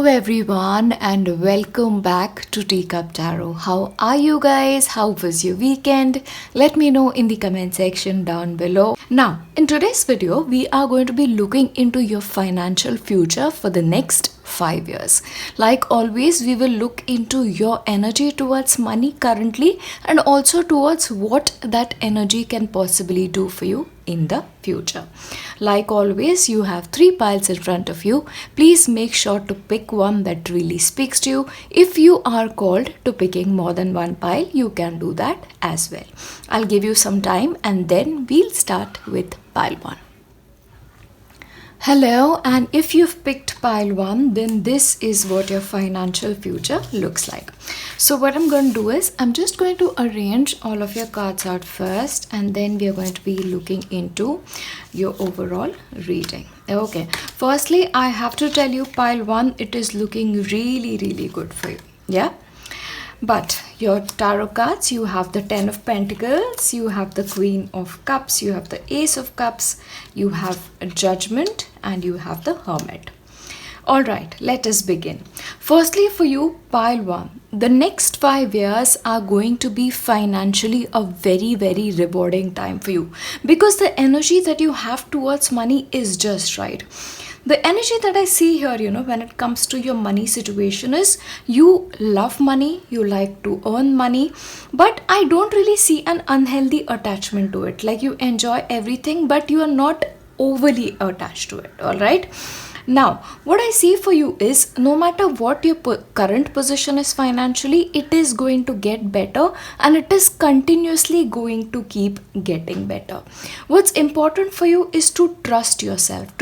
everyone, and welcome back to Teacup Tarot. How are you guys? How was your weekend? Let me know in the comment section down below. Now, in today's video, we are going to be looking into your financial future for the next 5 years. Like always, we will look into your energy towards money currently and also towards what that energy can possibly do for you in the future. Like always, you have 3 piles in front of you. Please make sure to pick one that really speaks to you. If you are called to picking more than one pile, you can do that as well. I'll give you some time and then we'll start with pile 1. Hello, and if you've picked pile 1, then this is what your financial future looks like. So what I'm going to do is I'm just going to arrange all of your cards out first, and then we are going to be looking into your overall reading. Okay, firstly, I have to tell you pile 1, it is looking really good for you. Yeah. But your tarot cards, you have the 10 of Pentacles, you have the Queen of Cups, you have the Ace of Cups, you have Judgment, and you have the Hermit. Alright, let us begin. Firstly, for you, pile 1, the next 5 years are going to be financially a very rewarding time for you because the energy that you have towards money is just right. The energy that I see here, when it comes to your money situation is you love money, you like to earn money, but I don't really see an unhealthy attachment to it. Like you enjoy everything, but you are not overly attached to it, all right? Now, what I see for you is no matter what your current position is financially, it is going to get better and it is continuously going to keep getting better. What's important for you is to trust yourself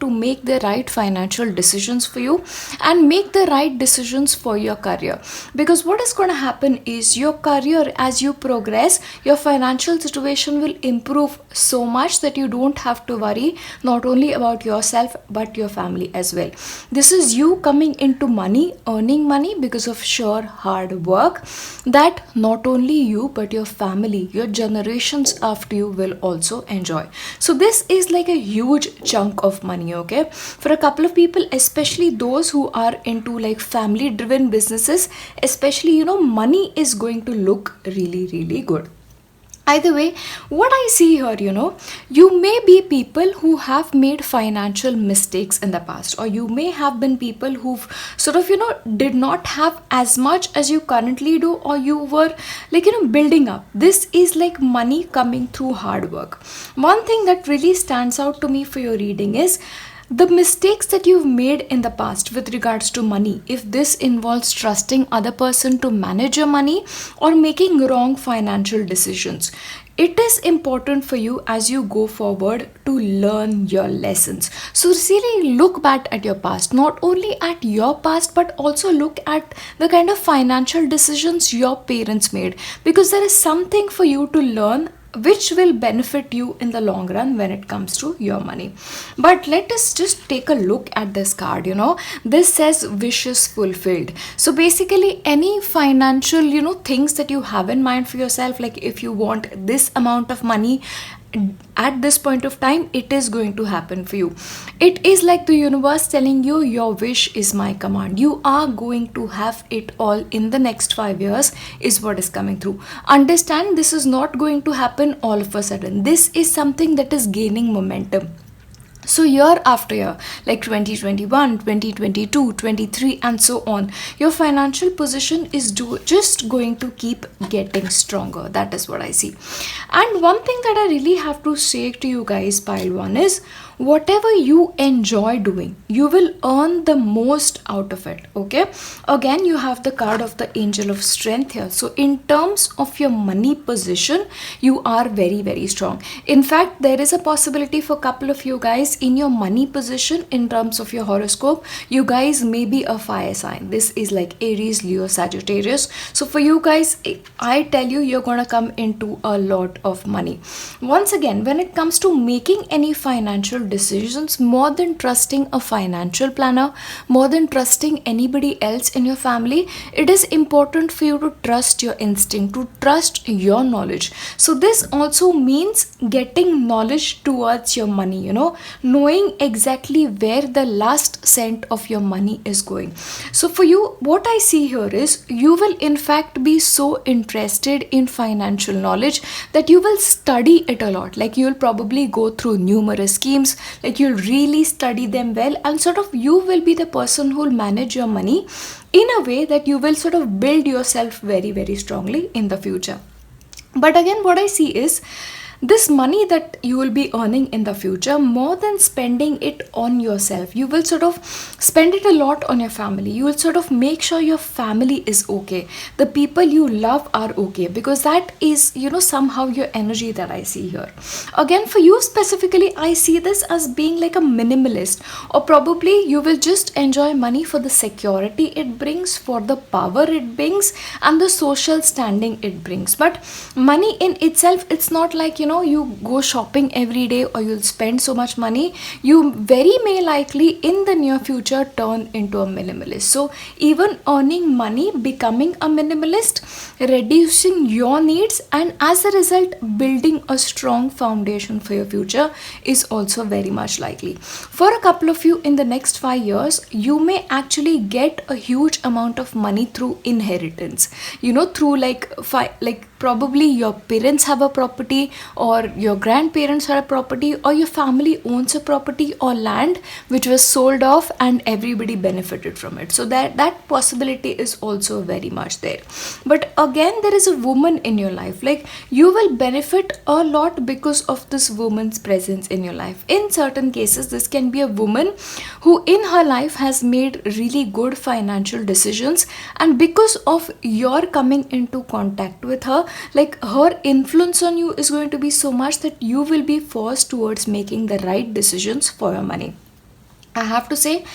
to make the right financial decisions for you and make the right decisions for your career. Because what is going to happen is your career, as you progress, your financial situation will improve so much that you don't have to worry not only about yourself but your family as well. This is you coming into money, earning money because of sheer hard work that not only you but your family, your generations after you will also enjoy. So this is like a huge chunk of money, okay? For a couple of people, especially those who are into like family driven businesses, especially, money is going to look really good. Either way, what I see here, you may be people who have made financial mistakes in the past, or you may have been people who've sort of, did not have as much as you currently do, or you were like, building up. This is like money coming through hard work. One thing that really stands out to me for your reading is the mistakes that you've made in the past with regards to money. If this involves trusting other person to manage your money or making wrong financial decisions, it is important for you as you go forward to learn your lessons. So really look back at your past, not only at your past, but also look at the kind of financial decisions your parents made, because there is something for you to learn which will benefit you in the long run when it comes to your money. But let us just take a look at this card. This says wishes fulfilled. So basically any financial things that you have in mind for yourself, like if you want this amount of money at this point of time, it is going to happen for you. It is like the universe telling you your wish is my command. You are going to have it all in the next 5 years is what is coming through. Understand, this is not going to happen all of a sudden. This is something that is gaining momentum. So year after year, like 2021, 2022, 23 and so on, your financial position is just going to keep getting stronger. That is what I see. And one thing that I really have to say to you guys, pile 1, is whatever you enjoy doing, you will earn the most out of it, okay? Again, you have the card of the Angel of Strength here. So in terms of your money position, you are very strong. In fact, there is a possibility for a couple of you guys in your money position, in terms of your horoscope, you guys may be a fire sign. This is like Aries, Leo, Sagittarius. So for you guys, I tell you, you're gonna come into a lot of money. Once again, when it comes to making any financial decisions, more than trusting a financial planner, more than trusting anybody else in your family, it is important for you to trust your instinct, to trust your knowledge. So this also means getting knowledge towards your money, knowing exactly where the last cent of your money is going. So for you, what I see here is you will in fact be so interested in financial knowledge that you will study it a lot. Like you'll probably go through numerous schemes, like you'll really study them well, and sort of you will be the person who will manage your money in a way that you will sort of build yourself very, very strongly in the future. But again, what I see is this money that you will be earning in the future, more than spending it on yourself, you will sort of spend it a lot on your family. You will sort of make sure your family is okay, the people you love are okay, because that is, somehow your energy that I see here. Again, for you specifically, I see this as being like a minimalist, or probably you will just enjoy money for the security it brings, for the power it brings, and the social standing it brings. But money in itself, it's not like, you go shopping every day or you'll spend so much money. You very may likely in the near future turn into a minimalist. So even earning money, becoming a minimalist, reducing your needs, and as a result building a strong foundation for your future is also very much likely. For a couple of you in the next 5 years, you may actually get a huge amount of money through inheritance, through like probably your parents have a property, or your grandparents have a property, or your family owns a property or land which was sold off and everybody benefited from it. So that possibility is also very much there. But again, there is a woman in your life, like you will benefit a lot because of this woman's presence in your life. In certain cases, this can be a woman who in her life has made really good financial decisions, and because of your coming into contact with her, like her influence on you is going to be so much that you will be forced towards making the right decisions for your money. I have to say,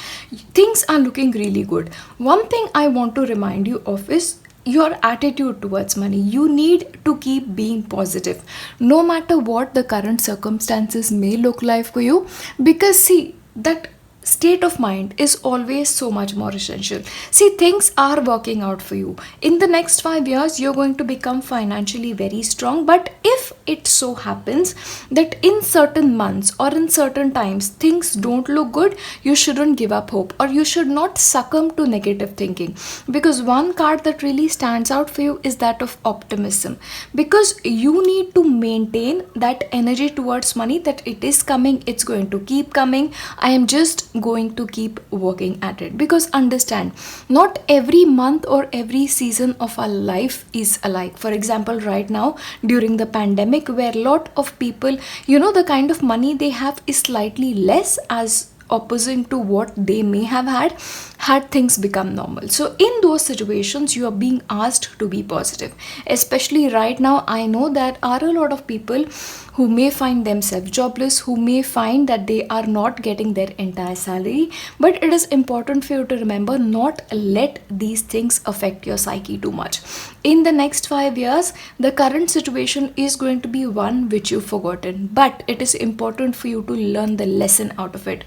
things are looking really good. One thing I want to remind you of is your attitude towards money. You need to keep being positive, no matter what the current circumstances may look like for you, because see, that state of mind is always so much more essential. See, things are working out for you. In the next 5 years, you're going to become financially very strong. But if it so happens that in certain months or in certain times things don't look good, you shouldn't give up hope, or you should not succumb to negative thinking. Because one card that really stands out for you is that of optimism. Because you need to maintain that energy towards money, that it is coming, it's going to keep coming. I am just going to keep working at it. Because understand, not every month or every season of our life is alike. For example, right now during the pandemic, where a lot of people, the kind of money they have is slightly less as opposite to what they may have had things become normal. So in those situations, you are being asked to be positive. Especially right now, I know that are a lot of people who may find themselves jobless, who may find that they are not getting their entire salary. But it is important for you to remember, not let these things affect your psyche too much. In the next 5 years, the current situation is going to be one which you've forgotten, but it is important for you to learn the lesson out of it.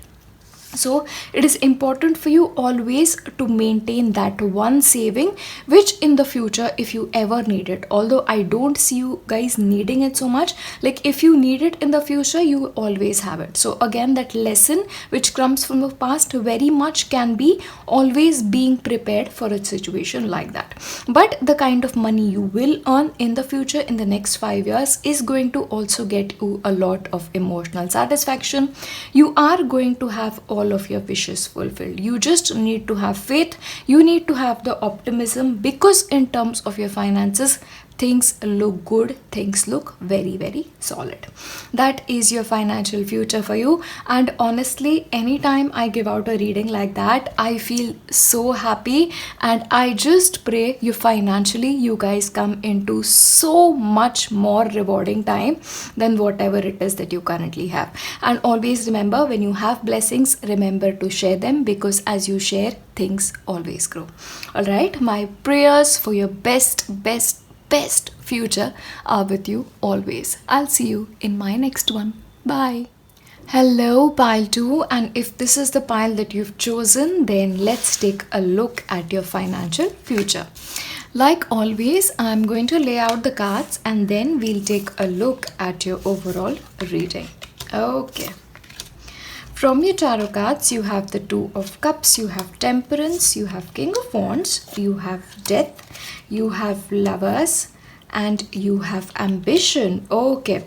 So it is important for you always to maintain that one saving, which in the future, if you ever need it, although I don't see you guys needing it so much, like if you need it in the future, you always have it. So again, that lesson which comes from the past very much can be always being prepared for a situation like that. But the kind of money you will earn in the future in the next 5 years is going to also get you a lot of emotional satisfaction. You are going to have all of your wishes fulfilled. You just need to have faith. You need to have the optimism, because in terms of your finances, things look good, things look very, very solid. That is your financial future for you. And honestly, anytime I give out a reading like that, I feel so happy, and I just pray you financially, you guys come into so much more rewarding time than whatever it is that you currently have. And always remember, when you have blessings, remember to share them, because as you share, things always grow. All right, my prayers for your best future are with you always. I'll see you in my next one. Bye. Hello, pile 2, and if this is the pile that you've chosen, then let's take a look at your financial future. Like always, I'm going to lay out the cards and then we'll take a look at your overall reading. Okay. From your tarot cards, you have the Two of Cups, you have Temperance, you have King of Wands, you have Death, you have Lovers, and you have Ambition. Okay,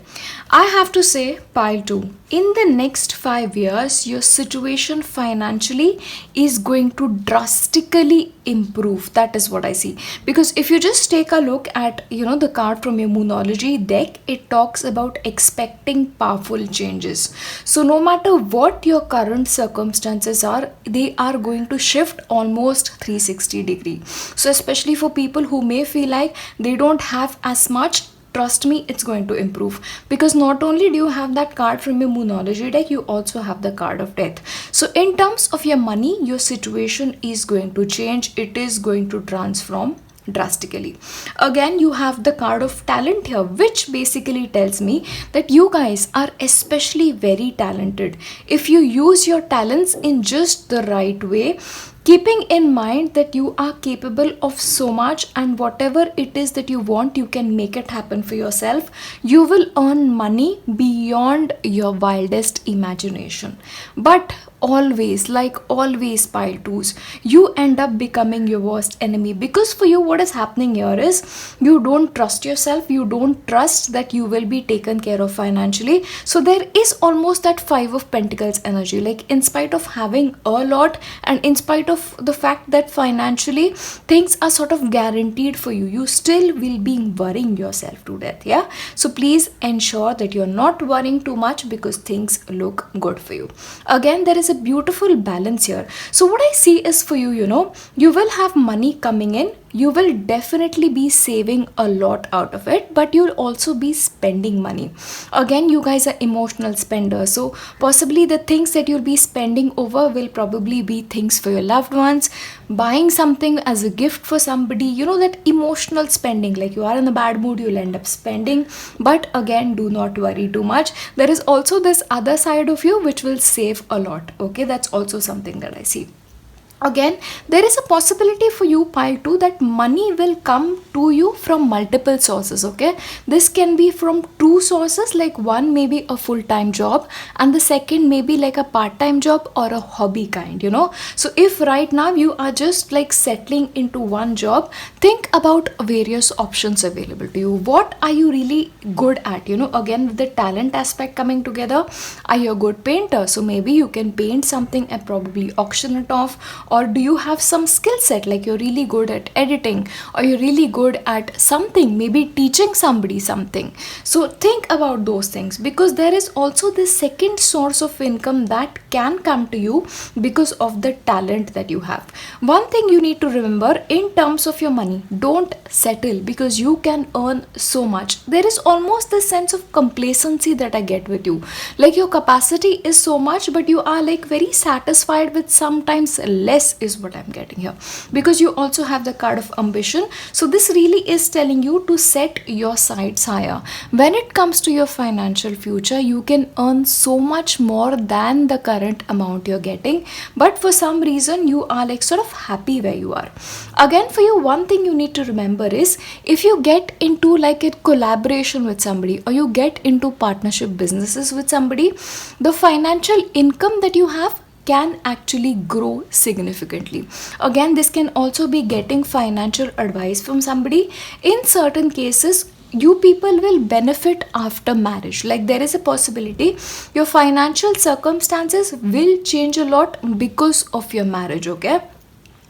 I have to say, pile 2, in the next 5 years, your situation financially is going to drastically improve. That is what I see. Because if you just take a look at, the card from your Moonology deck, it talks about expecting powerful changes. So no matter what your current circumstances are, they are going to shift almost 360 degree. So especially for people who may feel like they don't have as much, trust me, it's going to improve, because not only do you have that card from your Moonology deck, you also have the card of Death. So in terms of your money, your situation is going to change. It is going to transform drastically. Again, you have the card of Talent here, which basically tells me that you guys are especially very talented. If you use your talents in just the right way, keeping in mind that you are capable of so much, and whatever it is that you want, you can make it happen for yourself, you will earn money beyond your wildest imagination. But always, like always, pile 2s, you end up becoming your worst enemy, because for you what is happening here is you don't trust yourself, you don't trust that you will be taken care of financially. So there is almost that Five of Pentacles energy, like in spite of having a lot, and in spite of the fact that financially things are sort of guaranteed for you, you still will be worrying yourself to death. Yeah, so please ensure that you're not worrying too much, because things look good for you. Again, there is a beautiful balance here. So what I see is, for you, you will have money coming in, you will definitely be saving a lot out of it, but you'll also be spending money. Again, you guys are emotional spenders, so possibly the things that you'll be spending over will probably be things for your loved ones, buying something as a gift for somebody, that emotional spending, like you are in a bad mood, you'll end up spending. But again, do not worry too much. There is also this other side of you which will save a lot. Okay, that's also something that I see. Again, there is a possibility for you, pile 2, that money will come to you from multiple sources. Okay, this can be from two sources, like one may be a full-time job and the second may be like a part-time job or a hobby kind. So if right now you are just like settling into one job, think about various options available to you. What are you really good at? Again, with the talent aspect coming together, are you a good painter? So maybe you can paint something and probably auction it off. Or do you have some skill set, like you're really good at editing, or you're really good at something, maybe teaching somebody something? So think about those things, because there is also this second source of income that can come to you because of the talent that you have. One thing you need to remember in terms of your money, don't settle, because you can earn so much. There is almost this sense of complacency that I get with you, like your capacity is so much, but you are like very satisfied with sometimes less, is what I'm getting here, because you also have the card of Ambition. So this really is telling you to set your sights higher. When it comes to your financial future, you can earn so much more than the current amount you're getting, but for some reason you are like sort of happy where you are. Again, for you, one thing you need to remember is, if you get into like a collaboration with somebody, or you get into partnership businesses with somebody, the financial income that you have can actually grow significantly. Again, this can also be getting financial advice from somebody. In certain cases, you people will benefit after marriage. Like there is a possibility your financial circumstances will change a lot because of your marriage. Okay,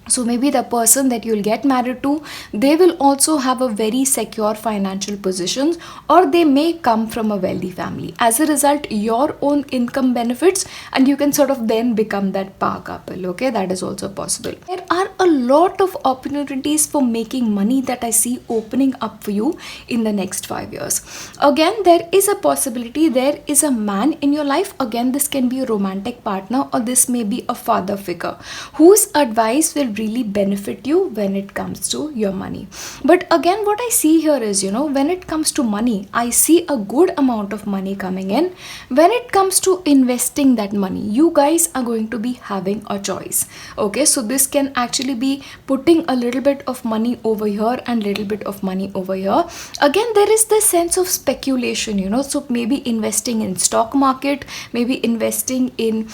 so maybe the person that you'll get married to, they will also have a very secure financial position, or they may come from a wealthy family. As a result, your own income benefits, and you can sort of then become that power couple. Okay, that is also possible. There are a lot of opportunities for making money that I see opening up for you in the next 5 years. Again, there is a possibility there is a man in your life. Again, this can be a romantic partner, or this may be a father figure whose advice will really benefit you when it comes to your money. But again, what I see here is, when it comes to money, I see a good amount of money coming in. When it comes to investing that money, you guys are going to be having a choice. Okay, so this can actually be putting a little bit of money over here and little bit of money over here. Again, there is this sense of speculation, so maybe investing in stock market, maybe investing in,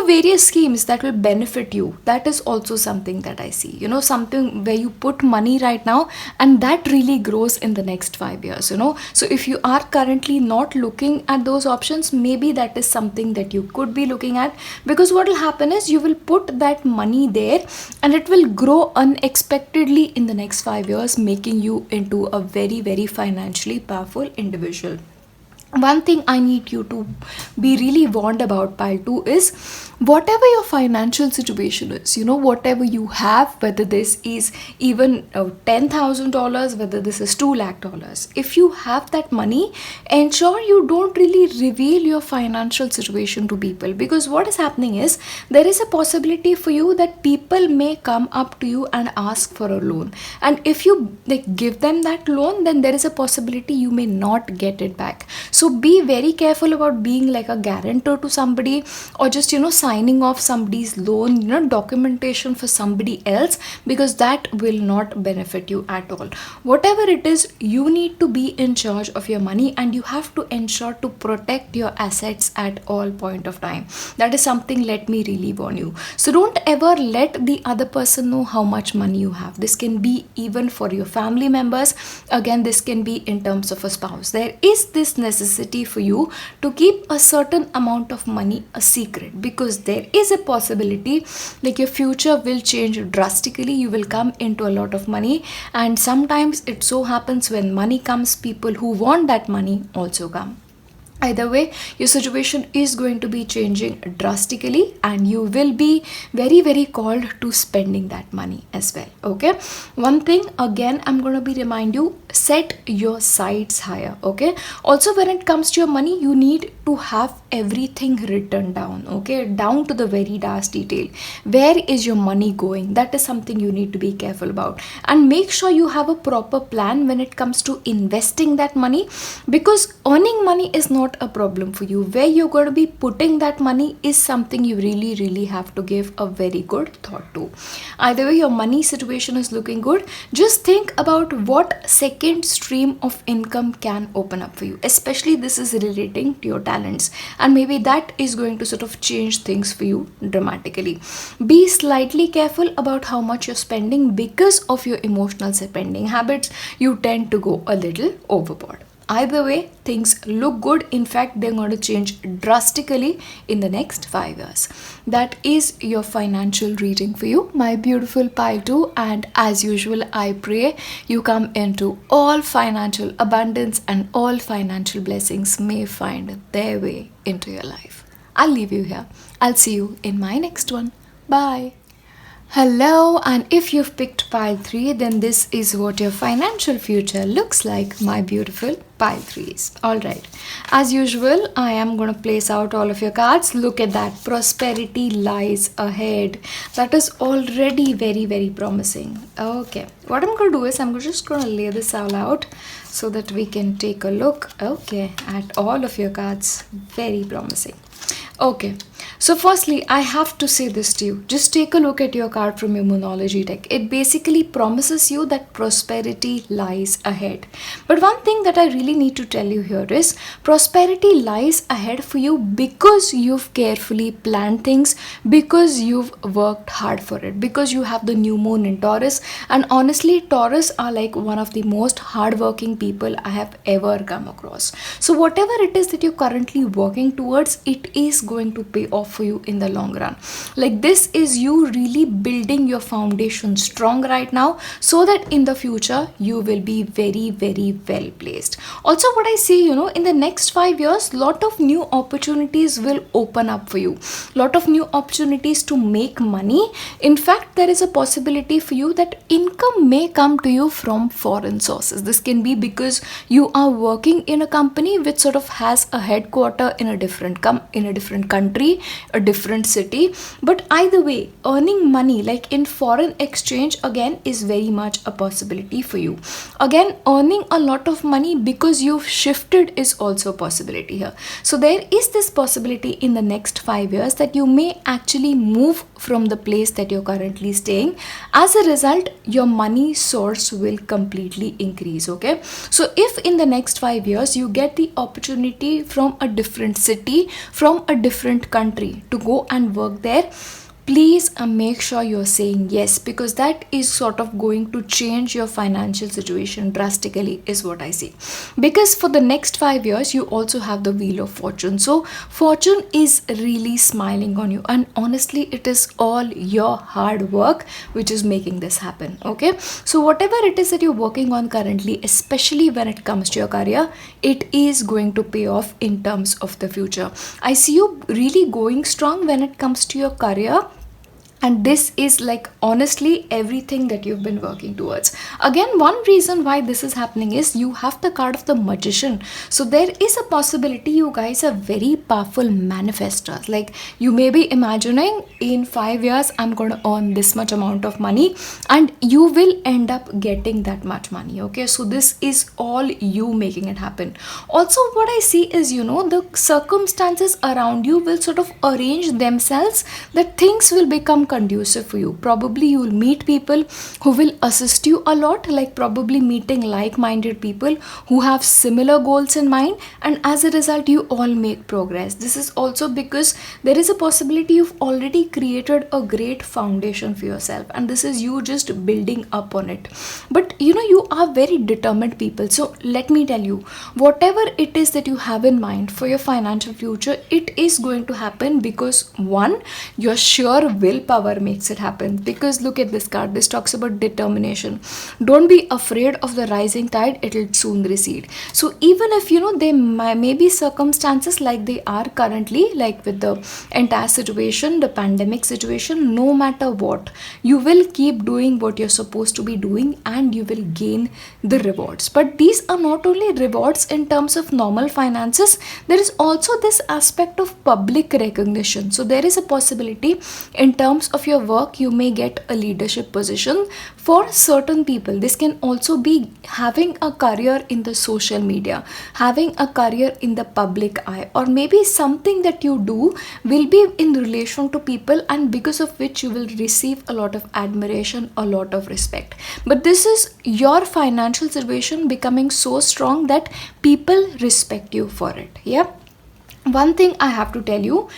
various schemes that will benefit you. That is also something that I see, something where you put money right now and that really grows in the next 5 years. So if you are currently not looking at those options, maybe that is something that you could be looking at, because what will happen is you will put that money there and it will grow unexpectedly in the next 5 years, making you into a very, very financially powerful individual. One thing I need you to be really warned about, pile 2, is whatever your financial situation is, whatever you have, whether this is even $10,000, whether this is $2 lakh, if you have that money, ensure you don't really reveal your financial situation to people, because what is happening is there is a possibility for you that people may come up to you and ask for a loan, and if you give them that loan, then there is a possibility you may not get it back. So be very careful about being like a guarantor to somebody, or just signing off somebody's loan, documentation for somebody else, because that will not benefit you at all. Whatever it is, you need to be in charge of your money, and you have to ensure to protect your assets at all point of time. That is something, let me really warn you. So don't ever let the other person know how much money you have. This can be even for your family members. Again, this can be in terms of a spouse. There is this necessity for you to keep a certain amount of money a secret, because there is a possibility like your future will change drastically. You will come into a lot of money, and sometimes it so happens when money comes, people who want that money also come. Either way, your situation is going to be changing drastically, and you will be very, very called to spending that money as well. Okay, one thing again I'm going to be remind you, set your sights higher. Okay, also when it comes to your money, you need to have everything written down. Okay, down to the very last detail. Where is your money going? That is something you need to be careful about, and make sure you have a proper plan when it comes to investing that money, because earning money is not a problem for you. Where you're going to be putting that money is something you really, really have to give a very good thought to. Either way, your money situation is looking good. Just think about what second stream of income can open up for you, especially this is relating to your talents, and maybe that is going to sort of change things for you dramatically. Be slightly careful about how much you're spending, because of your emotional spending habits. You tend to go a little overboard. Either way, things look good. In fact, they're going to change drastically in the next 5 years. That is your financial reading for you, my beautiful pile 2. And as usual, I pray you come into all financial abundance, and all financial blessings may find their way into your life. I'll leave you here. I'll see you in my next one. Bye. Hello, and if you've picked pile 3, then this is what your financial future looks like, my beautiful pile 3s. Alright, as usual, I am going to place out all of your cards. Look at that, prosperity lies ahead. That is already very, very promising. Okay, what I'm going to do is I'm just going to lay this all out so that we can take a look, okay, at all of your cards. Very promising. Okay, so firstly, I have to say this to you. Just take a look at your card from your Moonology deck. It basically promises you that prosperity lies ahead. But one thing that I really need to tell you here is prosperity lies ahead for you because you've carefully planned things, because you've worked hard for it, because you have the new moon in Taurus. And honestly, Taurus are like one of the most hardworking people I have ever come across. So whatever it is that you're currently working towards, it is going to pay off for you in the long run. Like, this is you really building your foundation strong right now, so that in the future you will be very, very well placed. Also, what I see, in the next 5 years, lot of new opportunities will open up for you. Lot of new opportunities to make money. In fact, there is a possibility for you that income may come to you from foreign sources. This can be because you are working in a company which sort of has a headquarter in a different different country, a different city. But either way, earning money like in foreign exchange again is very much a possibility for you. Again, earning a lot of money because you've shifted is also a possibility here. So there is this possibility in the next 5 years that you may actually move from the place that you're currently staying. As a result, your money source will completely increase. Okay, so if in the next 5 years you get the opportunity from a different city, from a different country to go and work there, please make sure you're saying yes, because that is sort of going to change your financial situation drastically, is what I see. Because for the next 5 years you also have the wheel of fortune, so fortune is really smiling on you, and honestly it is all your hard work which is making this happen. Okay, so whatever it is that you're working on currently, especially when it comes to your career, it is going to pay off in terms of the future. I see you really going strong when it comes to your career, and this is like honestly everything that you've been working towards. Again, one reason why this is happening is you have the card of the magician, so there is a possibility you guys are very powerful manifestors. Like you may be imagining in 5 years I'm going to earn this much amount of money, and you will end up getting that much money. Okay, so this is all you making it happen. Also, what I see is, you know, the circumstances around you will sort of arrange themselves that things will become conducive for you. Probably you will meet people who will assist you a lot, like probably meeting like-minded people who have similar goals in mind, and as a result you all make progress. This is also because there is a possibility you've already created a great foundation for yourself, and this is you just building up on it. But you know, you are very determined people, so let me tell you, whatever it is that you have in mind for your financial future, it is going to happen because one, your sheer willpower makes it happen. Because look at this card, this talks about determination. Don't be afraid of the rising tide, it'll soon recede. So even if you know there may be circumstances like they are currently, like with the entire situation, the pandemic situation, no matter what, you will keep doing what you're supposed to be doing and you will gain the rewards. But these are not only rewards in terms of normal finances, there is also this aspect of public recognition. So there is a possibility in terms of your work you may get a leadership position. For certain people this can also be having a career in the social media, having a career in the public eye, or maybe something that you do will be in relation to people, and because of which you will receive a lot of admiration, a lot of respect. But this is your financial situation becoming so strong that people respect you for it. Yeah, one thing I have to tell you,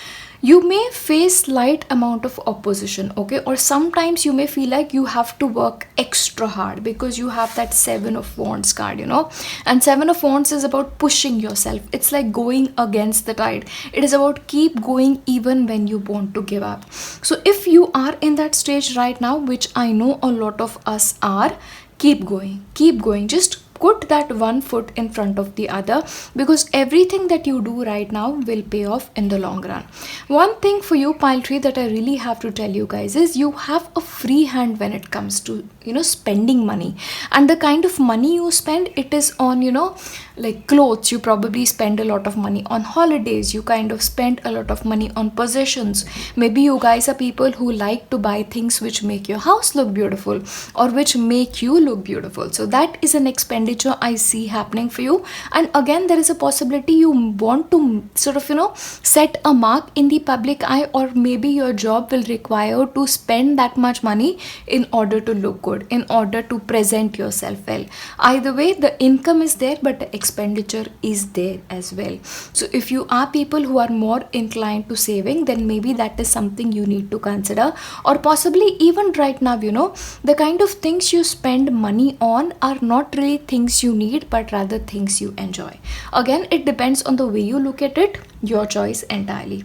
you may face slight amount of opposition. Okay, or sometimes you may feel like you have to work extra hard because you have that 7 of Wands card, you know, and 7 of Wands is about pushing yourself. It's like going against the tide. It is about keep going even when you want to give up. So if you are in that stage right now, which I know a lot of us are, keep going, just put that one foot in front of the other, because everything that you do right now will pay off in the long run. One thing for you, Pile Tree, that I really have to tell you guys is you have a free hand when it comes to, you know, spending money. And the kind of money you spend, it is on, you know, like clothes, you probably spend a lot of money on holidays, you kind of spend a lot of money on possessions. Maybe you guys are people who like to buy things which make your house look beautiful or which make you look beautiful. So that is an expenditure I see happening for you. And again, there is a possibility you want to sort of, you know, set a mark in the public eye, or maybe your job will require to spend that much money in order to look good, in order to present yourself well. Either way, the income is there, but the expenditure is there as well. So if you are people who are more inclined to saving, then maybe that is something you need to consider. Or possibly even right now, you know, the kind of things you spend money on are not really things you need, but rather things you enjoy. Again, it depends on the way you look at it, your choice entirely.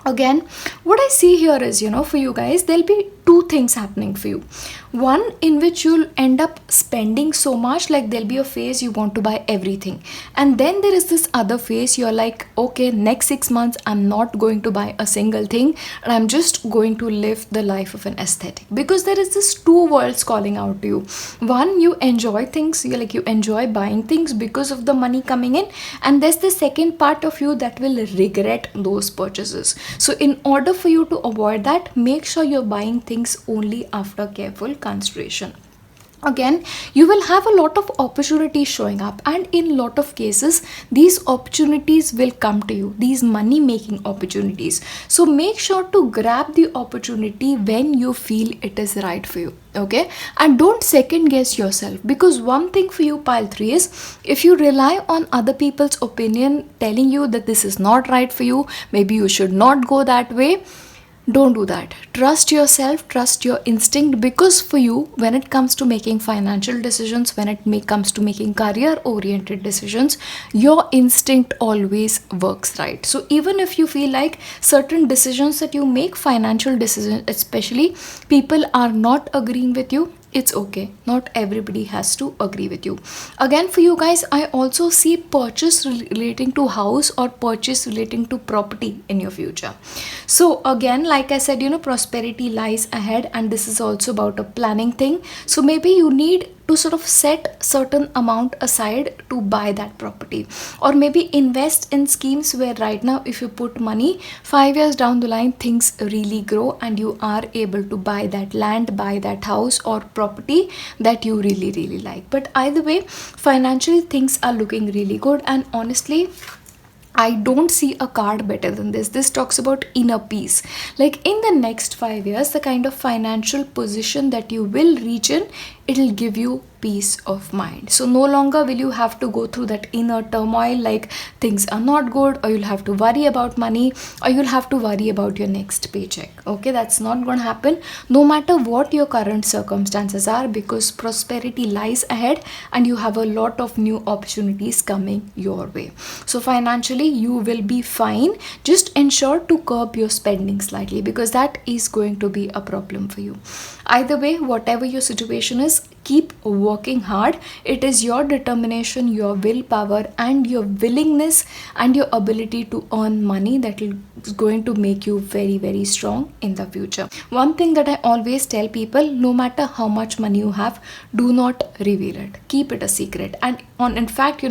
Again, what I see here is, you know, for you guys, there'll be two things happening for you. One, in which you'll end up spending so much, like there'll be a phase you want to buy everything, and then there is this other phase you're like, okay, next 6 months I'm not going to buy a single thing, and I'm just going to live the life of an aesthetic. Because there is this two worlds calling out to you. One, you enjoy things, you enjoy buying things because of the money coming in, and there's the second part of you that will regret those purchases. So in order for you to avoid that, make sure you're buying things only after careful consideration. Again, you will have a lot of opportunities showing up, and in lot of cases these opportunities will come to you, these money making opportunities. So make sure to grab the opportunity when you feel it is right for you. Okay, and don't second guess yourself, because one thing for you, pile 3, is if you rely on other people's opinion telling you that this is not right for you, maybe you should not go that way, don't do that. Trust yourself, trust your instinct, because for you, when it comes to making financial decisions, when it comes to making career oriented decisions, your instinct always works right. So even if you feel like certain decisions that you make, financial decisions especially, people are not agreeing with you, it's okay. Not everybody has to agree with you. Again, for you guys, I also see purchase relating to house or purchase relating to property in your future. So again, like I said, prosperity lies ahead, and this is also about a planning thing. So maybe you need to sort of set certain amount aside to buy that property, or maybe invest in schemes where right now if you put money, 5 years down the line things really grow and you are able to buy that land, buy that house or property that you really like. But either way, financially things are looking really good, and honestly I don't see a card better than this. This talks about inner peace. Like in the next 5 years, the kind of financial position that you will reach in, it'll give you peace of mind. So no longer will you have to go through that inner turmoil, like things are not good, or you'll have to worry about money, or you'll have to worry about your next paycheck. Okay, that's not going to happen no matter what your current circumstances are, because prosperity lies ahead and you have a lot of new opportunities coming your way. So financially you will be fine. Just ensure to curb your spending slightly, because that is going to be a problem for you. Either way, whatever your situation is, keep working hard. It is your determination, your willpower and your willingness and your ability to earn money that is going to make you very strong in the future. One thing that I always tell people, no matter how much money you have, do not reveal it. Keep it a secret. And in fact,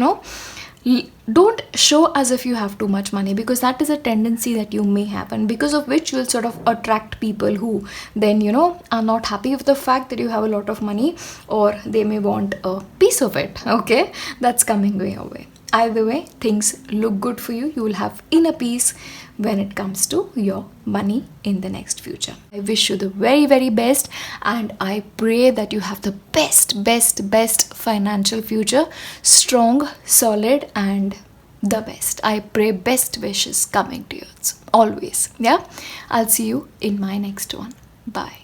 don't show as if you have too much money, because that is a tendency that you may have, and because of which you will sort of attract people who then are not happy with the fact that you have a lot of money, or they may want a piece of it. Okay, that's coming your way. Either way, things look good for you. You will have inner peace when it comes to your money in the next future. I wish you the very best, and I pray that you have the best financial future, strong, solid and the best. I pray best wishes coming to you always. Yeah, I'll see you in my next one. Bye.